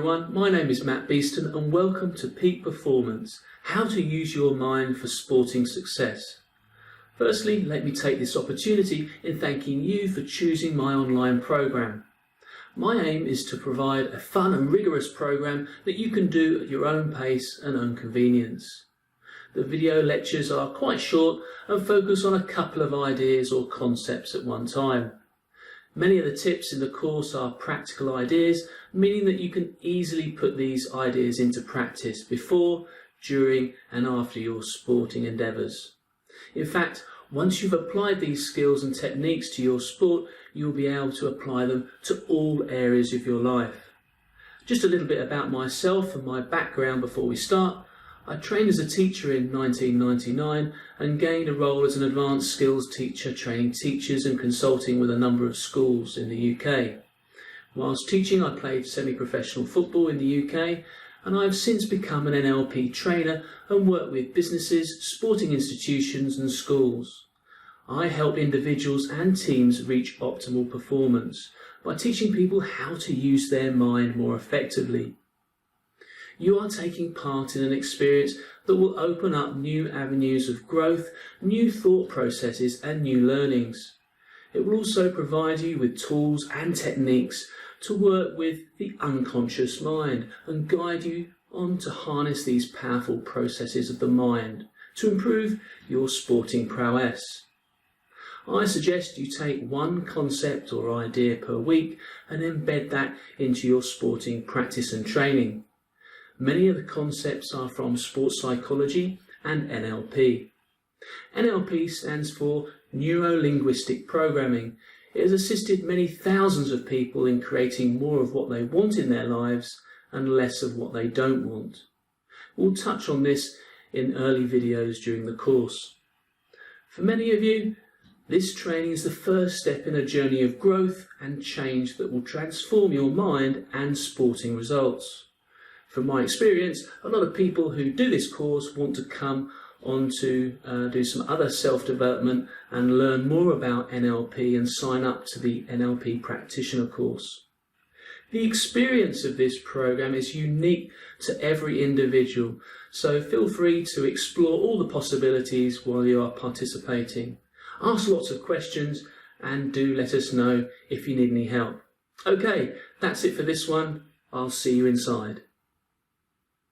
everyone, my name is Matt Beeston and welcome to Peak Performance, how to use your mind for sporting success. Firstly, let me take this opportunity in thanking you for choosing my online program. My aim is to provide a fun and rigorous program that you can do at your own pace and own convenience. The video lectures are quite short and focus on a couple of ideas or concepts at one time. Many of the tips in the course are practical ideas, meaning that you can easily put these ideas into practice before, during and after your sporting endeavours. In fact, once you've applied these skills and techniques to your sport, you'll be able to apply them to all areas of your life. Just a little bit about myself and my background before we start. I trained as a teacher in 1999 and gained a role as an advanced skills teacher, training teachers and consulting with a number of schools in the UK. Whilst teaching, I played semi-professional football in the UK, and I have since become an NLP trainer and work with businesses, sporting institutions and schools. I help individuals and teams reach optimal performance by teaching people how to use their mind more effectively. You are taking part in an experience that will open up new avenues of growth, new thought processes and new learnings. It will also provide you with tools and techniques to work with the unconscious mind and guide you on to harness these powerful processes of the mind to improve your sporting prowess. I suggest you take one concept or idea per week and embed that into your sporting practice and training. Many of the concepts are from sports psychology and NLP. NLP stands for Neuro-Linguistic Programming. It has assisted many thousands of people in creating more of what they want in their lives and less of what they don't want. We'll touch on this in early videos during the course. For many of you, this training is the first step in a journey of growth and change that will transform your mind and sporting results. From my experience, a lot of people who do this course want to come on to do some other self-development and learn more about NLP and sign up to the NLP practitioner course. The experience of this program is unique to every individual, so feel free to explore all the possibilities while you are participating. Ask lots of questions and do let us know if you need any help. Okay, that's it for this one. I'll see you inside.